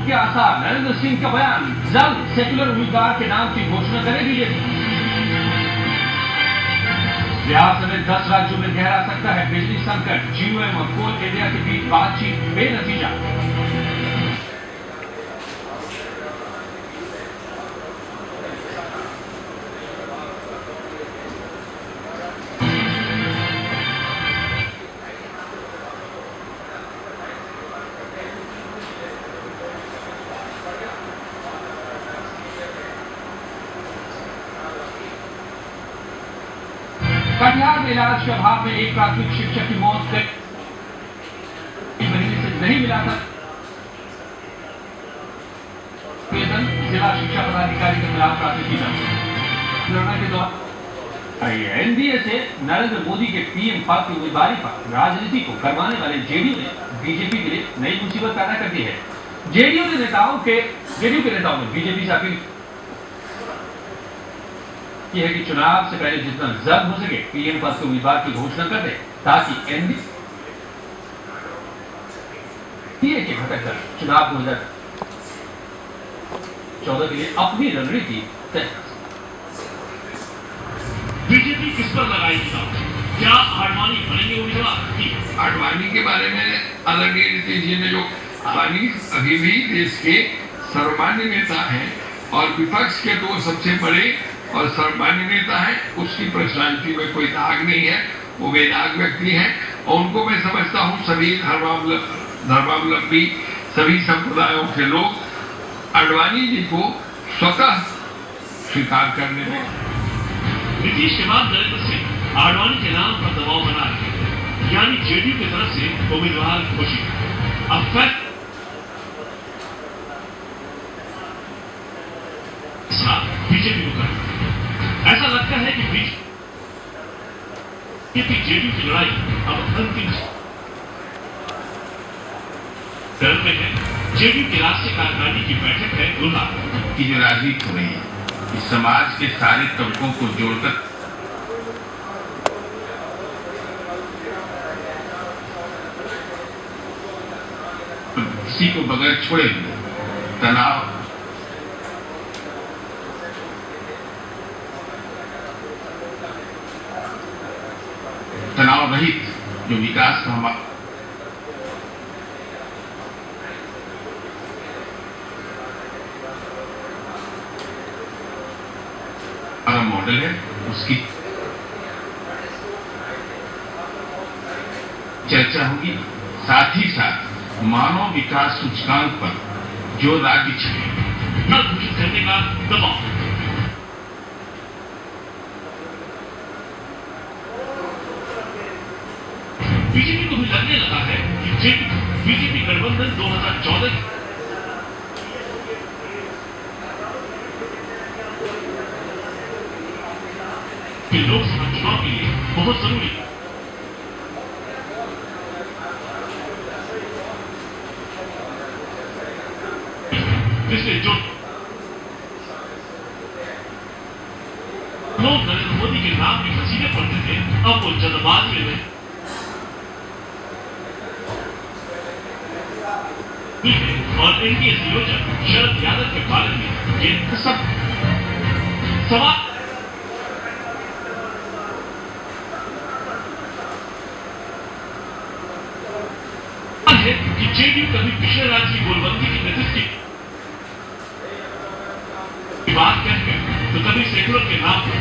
के आसार। नरेंद्र सिंह का बयान, जल्द सेक्युलर उम्मीदवार के नाम की घोषणा करे बीजेपी। बिहार समेत 10 राज्यों में गहरा सकता है बिजली संकट। जीओएम और कोल इंडिया के बीच बातचीत बेनतीजा। कटिहार में इलाज के अभाव में एक प्राथमिक शिक्षक की मौत। महीने से नहीं मिला था वेतन। जिला शिक्षा पदाधिकारी के खिलाफ प्राथमिकी दर्ज। के दौरान एनडीए से नरेंद्र मोदी के पीएम पद की उम्मीदवारी पर राजनीति को करवाने वाले जेडीयू ने बीजेपी के लिए नई मुसीबत पैदा कर दी है। जेडीयू के नेताओं ने बीजेपी से अपील की है कि चुनाव से पहले जितना जल्द हो सके पीएम पद के उम्मीदवार की घोषणा कर दे, ताकि एनडीए के घटक दल चुनाव 2014 के लिए अपनी रणनीति तय कर सके। बीजेपी किस पर लगाएगी दांव? क्या आडवाणी बनेंगे उम्मीदवार? आडवाणी के बारे में आदरणीय नीतीश जी ने जो आडवाणी अभी भी देश के सर्वमान्य नेता हैं और विपक्ष के दो सबसे बड़े और सर्वमान्य नेता है, उसकी पर्सनालिटी में कोई दाग नहीं है, वो बेदाग व्यक्ति है और उनको मैं समझता हूँ सभी धर्मावलंबी सभी संप्रदायों के लोग आडवाणी जी को स्वतः स्वीकार करने में। नीतीश के बाद नरेंद्र सिंह आडवाणी के नाम पर दबाव बना रहे हैं, यानी जेडीयू की तरफ से उम्मीदवार घोषित। अब फैक्ट बीजेपी को कर ऐसा लगता है कि बीजेपी जेडीयू की लड़ाई अब अंतिम चरण में है। जेडीयू की राष्ट्रीय कार्यकारिणी की बैठक है दुल्हा की जो राजनीति हो रही है, इस समाज के सारे तबकों को जोड़कर किसी को बगैर छोड़े हुए तनाव रहित जो विकास का हमारा मॉडल है, उसकी चर्चा होगी। साथ ही साथ मानव विकास सूचकांक पर जो राज्य न घोषित करने का दबाव। बीजेपी को भी लगने लगा है कि बीजेपी गठबंधन 2014 के लोकसभा चुनाव के लिए बहुत जरूरी है। इसलिए जो लोग नरेंद्र मोदी के नाम के पसीने पड़ते थे, अब वो जल्दबाजी में और एनडीए संयोजक शरद यादव के बारे में ये सब सवाल है कि जेडीयू कभी पिछले राज्य की गोलबंदी की नेतृत्व की बात कहकर तो कभी सेकुलर के नाम पर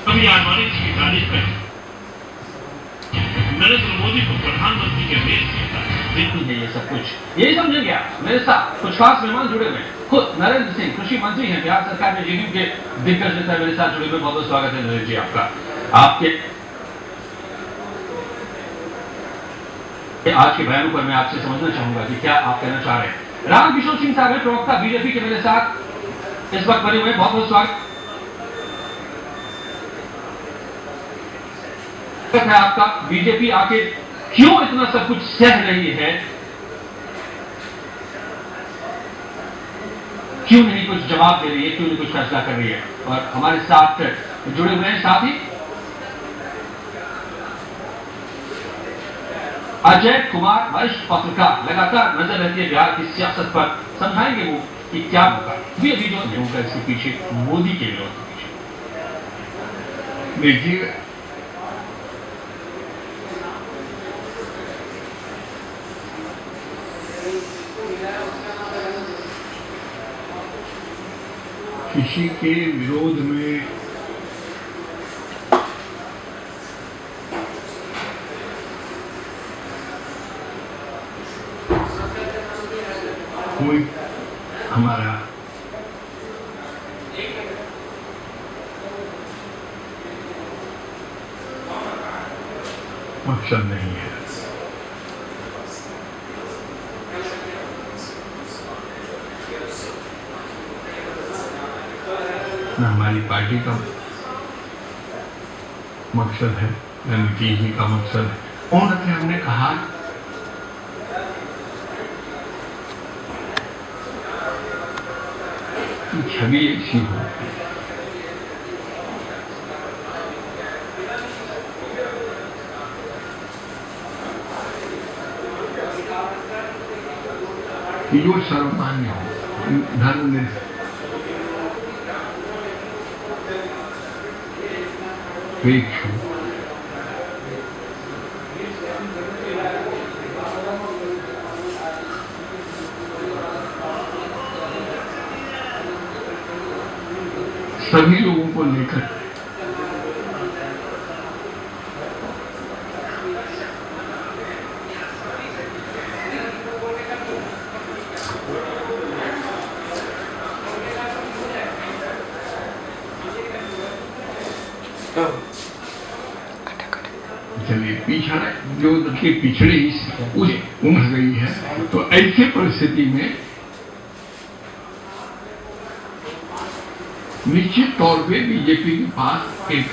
कभी आडवाणी जी की तारीफ कर नरेंद्र मोदी को प्रधानमंत्री के मेल देखती है ये सब कुछ। यही समझ गया मेरे साथ कुछ खास मेहमान जुड़े हुए हैं। खुद नरेंद्र सिंह कृषि मंत्री हैं, बिहार सरकार में जेडीयू के दिग्गज नेता मेरे साथ जुड़े हुए। बहुत बहुत स्वागत है नरेंद्र जी आपका। आपके आज के बयानों पर मैं आपसे समझना चाहूंगा कि क्या आप कहना चाह रहे हैं। रामकिशोर सिंह साहब प्रवक्ता बीजेपी के मेरे साथ इस वक्त बने हुए। बहुत बहुत स्वागत है आपका। बीजेपी आके क्यों इतना सब कुछ सह रही है? क्यों नहीं कुछ जवाब दे रही है, क्यों नहीं कुछ फैसला कर रही है। और हमारे साथ जुड़े हुए हैं साथ ही अजय कुमार, वरिष्ठ पत्रकार, लगातार नजर रहती है बिहार की सियासत पर, समझाएंगे वो कि क्या होगा अभी जो होगा इसके पीछे, मोदी के विरोध के पीछे। देखिए, किसी के विरोध में कोई हमारा मकसद नहीं है। न हमारी पार्टी का मकसद है, न नीतीश जी का मकसद है। और हमने कहा कि छवि ऐसी हो कि जो सर्वमान्य हो, धर्म निरपेक्ष हो, सभी लोगों को लेकर चलिए पिछड़ा जो देखिए पिछड़े उस उम्र गई है, तो ऐसी परिस्थिति में निश्चित तौर पे बीजेपी के पास एक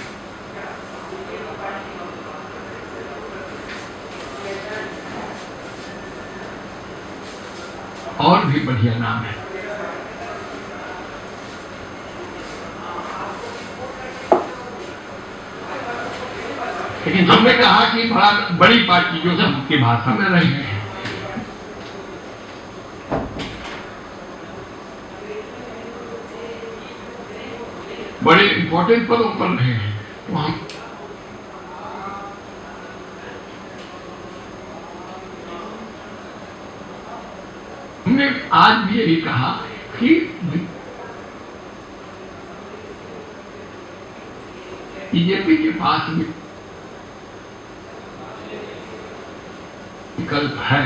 और भी बढ़िया नाम है। लेकिन हमने कहा कि बड़ा बड़ी पार्टी जो सबकी भाषा में रही है, बड़े इंपॉर्टेंट पदों पर रहे हैं, तो हमने आज भी यही कहा कि बीजेपी के पास भी विकल्प है।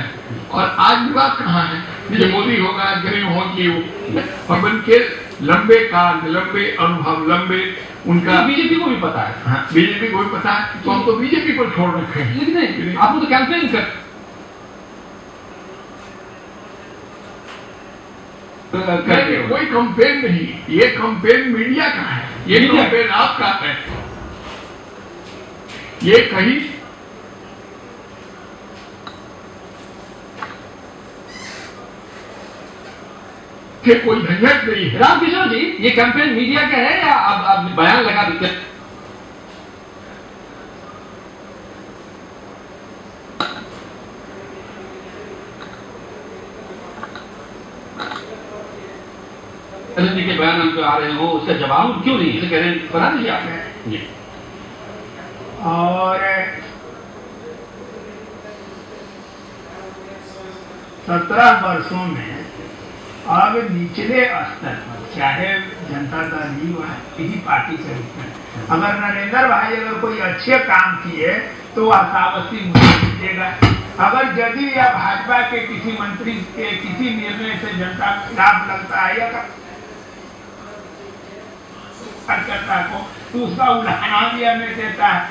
और आज विवाद कहाँ है, ये मोदी होगा गरीब होगी, और बन के लंबे काल, लंबे अनुभव, लंबे उनका बीजेपी को भी पता है। हाँ, बीजेपी को भी पता है, तो हम तो बीजेपी पर छोड़ रखे हैं। लेकिन नहीं, आपको तो कैंपेन कोई कैंपेन नहीं, ये कैंपेन मीडिया का है, ये कैंपेन आपका है। ये कहीं कि कोई झंझट नहीं है। रामकिशोर जी, ये कैंपेन मीडिया का है या आप बयान लगा देते? के बयान हम जो आ रहे हो उसका जवाब क्यों नहीं इसे कह रहे हैं, बता दीजिए आप जी। और 17 वर्षों में अब निचले स्तर पर चाहे जनता दल ही किसी पार्टी से अगर नरेंद्र भाई अगर कोई अच्छे काम किए तो वह शाबाशी मुझे दीजिएगा। अगर जदयू या भाजपा के किसी मंत्री के किसी निर्णय से जनता खिलाफ लगता है या कार्यकर्ता को, तो उसका उल्हाना भी हमें देता है।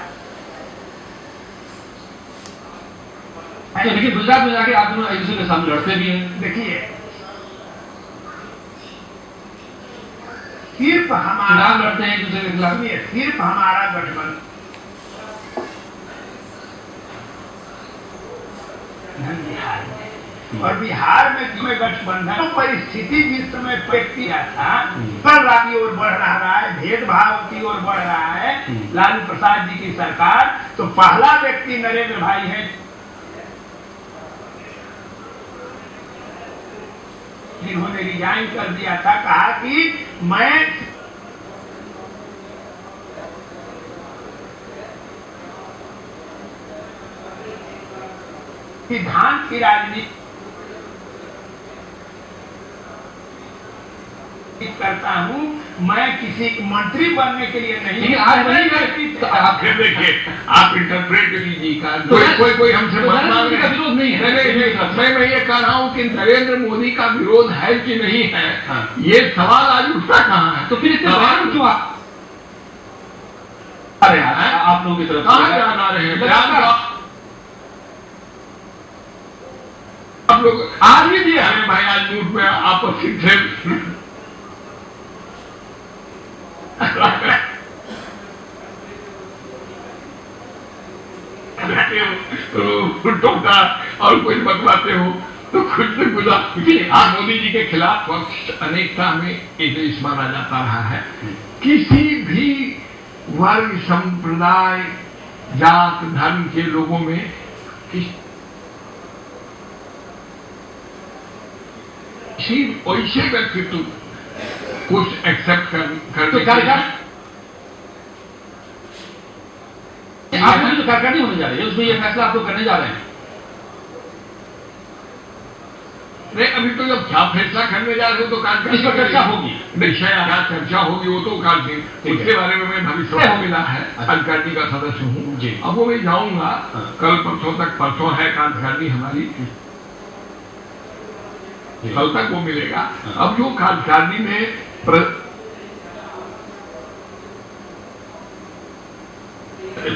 देखिए गुजरात में जाके आप दोनों एक दूसरे के सामने लड़ते भी हैं। देखिए सिर्फ हमारा लड़ते हैं एक दूसरे के खिलाफ, सिर्फ हमारा गठबंधन बिहार में और बिहार में गठबंधन परिस्थिति जिस समय किया था पर की ओर बढ़ रहा है, भेदभाव की ओर बढ़ रहा है लालू प्रसाद जी की सरकार, तो पहला व्यक्ति नरेंद्र भाई है जिन्होंने रिजाइन कर दिया था, कहा कि मैं सिद्धांत की राजनीति करता हूं, मैं किसी मंत्री बनने के लिए नहीं। लेकिन आज वही है, तो आप फिर देखिए, आप इंटरप्रेट कीजिए का कोई हमसे मतलब का विरोध नहीं है। मैं ये कह रहा हूँ कि नरेंद्र मोदी का विरोध है कि नहीं है, हाँ। ये सवाल आज उठता कहाँ है? तो फिर इससे बयान क्यों अरे आप लोगों की तरफ कहाँ बयान आ रहे हैं? आप लोग आज भी दिया अरे भाई, आज झूठ में आपस से टोका और कुछ बतलाते हो तो खुद से गुजरा। आप मोदी जी के खिलाफ पक्ष अनेकता में एक माना जाता रहा है। किसी भी वर्ग, संप्रदाय, जात, धर्म के लोगों में किसी वैसे व्यक्तित्व कुछ एक्सेप्ट कर आप मुझे तो कार्यक्रम नहीं होने जा रहे हैं, उसमें ये फैसला आप लोग करने जा रहे हैं। नहीं, अभी तो जब क्या फैसला करने जा रहे हो तो कार्यक्रम इस पर चर्चा होगी, विषय आधार चर्चा होगी, वो तो कार्यक्रम उसके बारे में मैं भविष्य में मिला है, कार्यकारिणी का सदस्य हूँ जी। अब वो मैं जाऊंगा कल परसों तक, परसों है कार्यकारिणी हमारी, कल तक वो मिलेगा। अब जो कार्यकारिणी में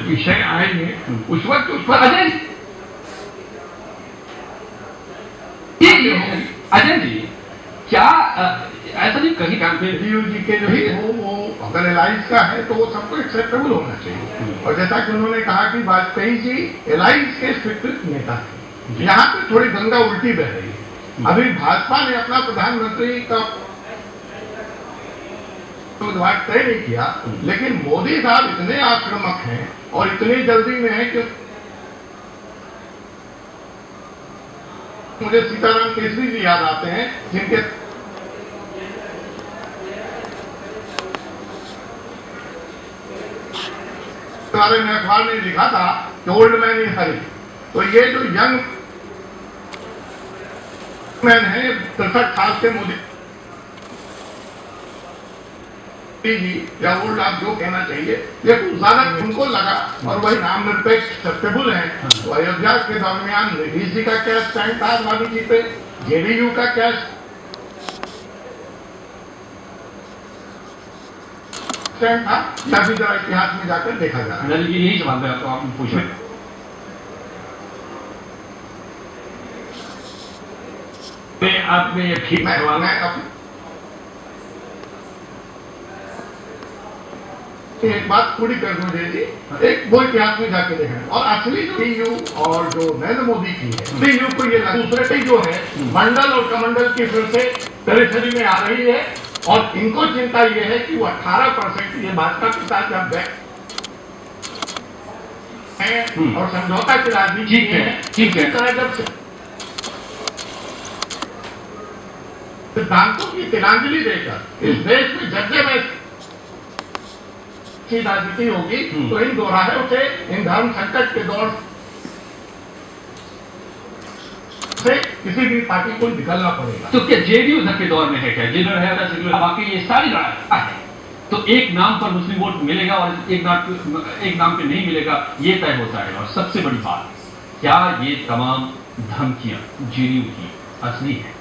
विषय आएंगे उस वक्त उस पर अजय जी, क्या ऐसा नहीं कहीं काम पे जी के जो है वो अगर एलाइंस का है तो वो सबको एक्सेप्टेबल होना चाहिए। और जैसा कि उन्होंने कहा कि वाजपेयी जी एलाइंस के स्वीकृत नेता थे, यहाँ पे थोड़ी गंगा उल्टी बह रही है। अभी भाजपा ने अपना प्रधानमंत्री का उम्मीदवार तय नहीं किया, लेकिन मोदी साहब इतने आक्रामक हैं और इतनी जल्दी में है कि मुझे सीताराम केसरी जी याद आते हैं, जिनके बारे में अखबार ने लिखा था कि ओल्ड मैन इज हरी। तो ये जो यंग मैन है 63 साल के मोदी जी या ओल्ड, आप जो कहना चाहिए, ये कुछ ज्यादा उनको लगा और वही नाम निरपेक्ष एक्सेप्टेबल है। तो अयोध्या के दरमियान नीतीश जी का क्या स्टैंड था मोदी जी पे, जेडीयू का क्या स्टैंड था, या भी जरा इतिहास में जाकर देखा जा रहा है। यही सवाल मैं आपको आप पूछ रहे हैं। आपने ये ठीक एक बात पूरी कर दूं जी, एक वो इतिहास में जाके देखें। और असली जो टीयू और जो नरेंद्र मोदी की है, टीयू को ये दूसरे जो है मंडल और कमंडल की फिर से टेरिटरी में आ रही है और इनको चिंता ये है कि वो 18% ये भाजपा के साथ जब बैठ और समझौता की राजनीति ठीक है जब सिद्धांतों की तिलांजलि देकर इस देश में जगह में राजनीति होगी तो इन दोराहे से, इन धर्म संकट के दौर से किसी भी पार्टी को निकलना पड़ेगा। तो क्या जेडीयू के दौर में है, क्या जिधर है बाकी ये सारी लड़ाई है, तो एक नाम पर मुस्लिम वोट मिलेगा और एक नाम पे नहीं मिलेगा, ये तय होता है। और सबसे बड़ी बात, क्या ये तमाम धमकियां जेडीयू की असली है?